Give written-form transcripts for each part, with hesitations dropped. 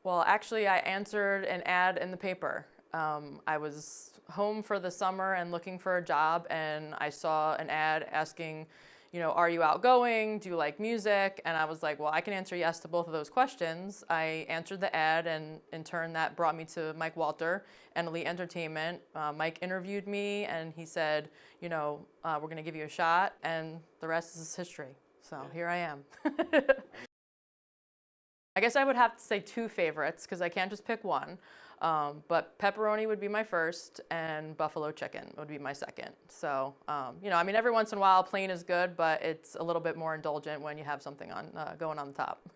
Well, actually, I answered an ad in the paper. I was home for the summer and looking for a job, and I saw an ad asking, are you outgoing? Do you like music? And I was like, well, I can answer yes to both of those questions. I answered the ad, and in turn, that brought me to Mike Walter and Elite Entertainment. Mike interviewed me, and he said, we're going to give you a shot, and the rest is history. So here I am. I guess I would have to say two favorites because I can't just pick one. But pepperoni would be my first, and buffalo chicken would be my second. So, every once in a while, plain is good, but it's a little bit more indulgent when you have something going on the top.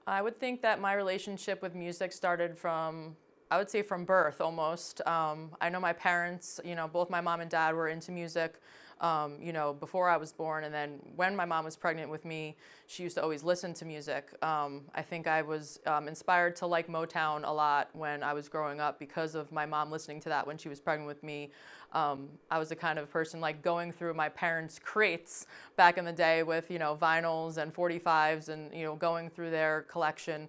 I would think that my relationship with music started from, I would say from birth almost. I know my parents, both my mom and dad were into music. Before I was born, and then when my mom was pregnant with me, she used to always listen to music. I think I was inspired to like Motown a lot when I was growing up because of my mom listening to that when she was pregnant with me. I was the kind of person like going through my parents' crates back in the day with, vinyls and 45s and, going through their collection.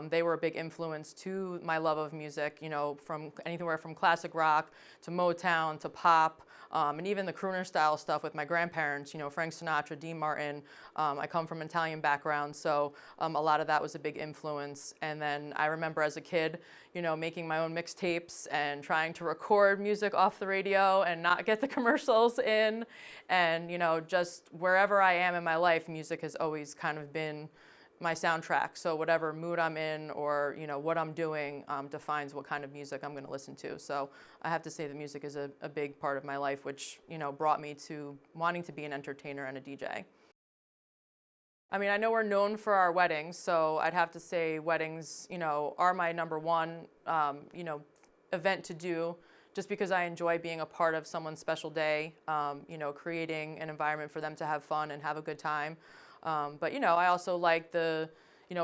They were a big influence to my love of music, from anywhere from classic rock to Motown to pop. And even the crooner style stuff with my grandparents, Frank Sinatra, Dean Martin. I come from an Italian background, so a lot of that was a big influence. And then I remember as a kid, making my own mixtapes and trying to record music off the radio and not get the commercials in. And, just wherever I am in my life, music has always kind of been my soundtrack. So whatever mood I'm in or what I'm doing defines what kind of music I'm going to listen to. So I have to say that music is a big part of my life, which brought me to wanting to be an entertainer and a DJ. I know we're known for our weddings, so I'd have to say weddings are my number one event to do, just because I enjoy being a part of someone's special day, creating an environment for them to have fun and have a good time. But I also like the,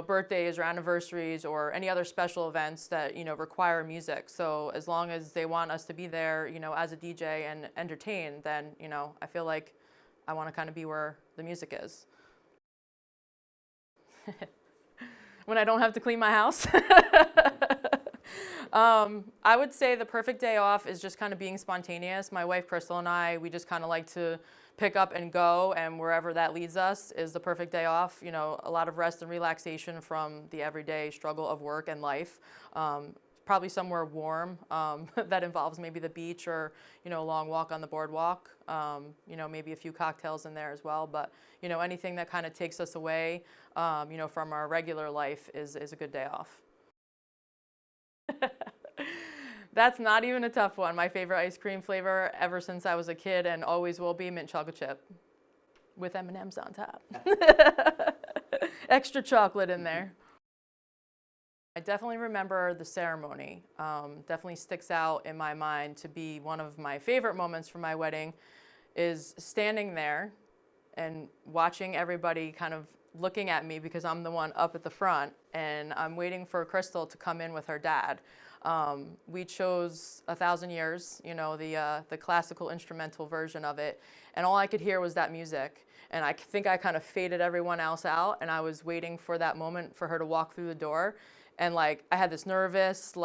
birthdays or anniversaries or any other special events that, require music. So as long as they want us to be there, as a DJ and entertain, then, I feel like I want to kind of be where the music is. When I don't have to clean my house. I would say the perfect day off is just kind of being spontaneous. My wife, Crystal, and I, we just kind of like to pick up and go, and wherever that leads us is the perfect day off. A lot of rest and relaxation from the everyday struggle of work and life. Probably somewhere warm that involves maybe the beach or, a long walk on the boardwalk. Maybe a few cocktails in there as well. But, anything that kind of takes us away, from our regular life is a good day off. That's not even a tough one. My favorite ice cream flavor ever since I was a kid and always will be mint chocolate chip with M&Ms on top. Extra chocolate in there. I definitely remember the ceremony. Definitely sticks out in my mind to be one of my favorite moments from my wedding is standing there and watching everybody kind of looking at me because I'm the one up at the front and I'm waiting for Crystal to come in with her dad. We chose 1,000 Years, the classical instrumental version of it, and all I could hear was that music. And I think I kind of faded everyone else out, and I was waiting for that moment for her to walk through the door. And I had this nervous,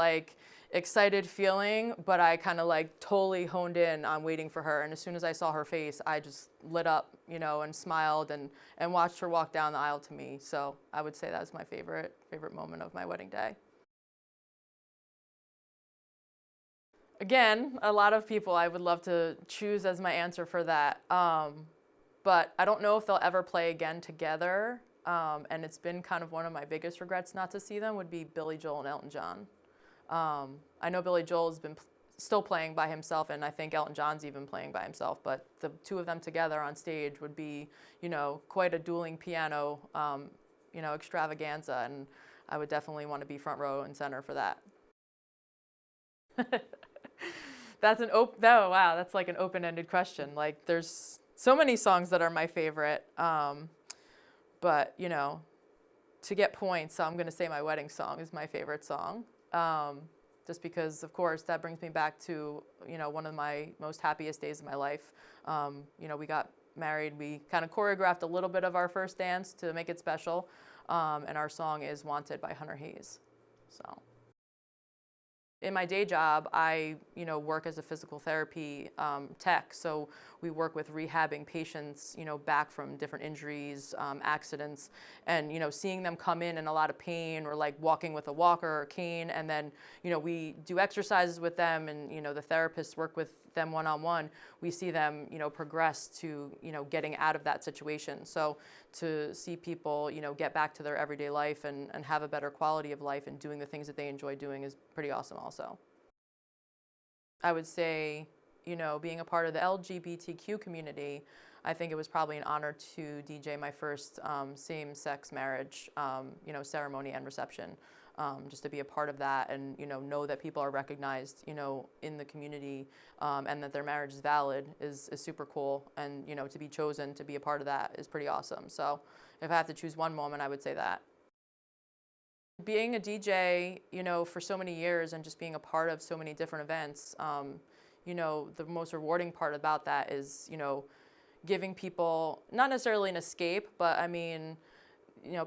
excited feeling, but I kind of totally honed in on waiting for her. And as soon as I saw her face, I just lit up, and smiled and watched her walk down the aisle to me. So I would say that was my favorite moment of my wedding day. Again, a lot of people I would love to choose as my answer for that. But I don't know if they'll ever play again together. And it's been kind of one of my biggest regrets not to see them would be Billy Joel and Elton John. I know Billy Joel has been still playing by himself, and I think Elton John's even playing by himself, but the two of them together on stage would be, quite a dueling piano, extravaganza, and I would definitely want to be front row and center for that. That's that's like an open-ended question. There's so many songs that are my favorite, but, to get points, I'm going to say my wedding song is my favorite song. Just because, of course, that brings me back to, one of my most happiest days of my life. We got married. We kind of choreographed a little bit of our first dance to make it special. and our song is Wanted by Hunter Hayes. So. In my day job, I work as a physical therapy tech. So we work with rehabbing patients, back from different injuries, accidents, and seeing them come in a lot of pain, or like walking with a walker or cane, and then we do exercises with them, and the therapists work with them one-on-one. We see them progress to getting out of that situation. So to see people get back to their everyday life and have a better quality of life and doing the things that they enjoy doing is pretty awesome also. I would say, being a part of the LGBTQ community, I think it was probably an honor to DJ my first same-sex marriage, ceremony and reception. Just to be a part of that and know that people are recognized in the community, and that their marriage is valid is super cool, and to be chosen to be a part of that is pretty awesome. So if I have to choose one moment, I would say that. Being a DJ, for so many years and just being a part of so many different events, the most rewarding part about that is giving people not necessarily an escape, but I mean,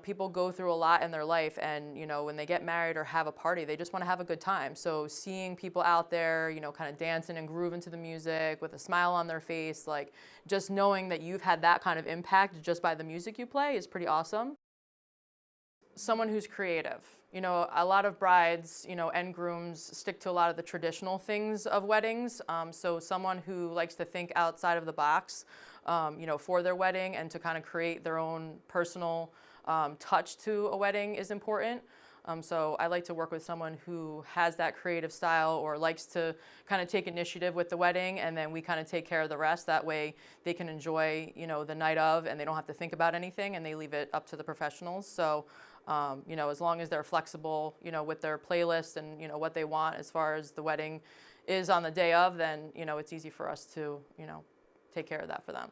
people go through a lot in their life, and when they get married or have a party, they just want to have a good time. So seeing people out there, kind of dancing and grooving to the music with a smile on their face, like just knowing that you've had that kind of impact just by the music you play is pretty awesome. Someone who's creative. A lot of brides, and grooms stick to a lot of the traditional things of weddings. So someone who likes to think outside of the box, for their wedding, and to kind of create their own personal touch to a wedding is important. So I like to work with someone who has that creative style or likes to kind of take initiative with the wedding, and then we kind of take care of the rest. That way they can enjoy, the night of, and they don't have to think about anything, and they leave it up to the professionals. So, as long as they're flexible, with their playlist and, what they want as far as the wedding is on the day of, then, it's easy for us to, take care of that for them.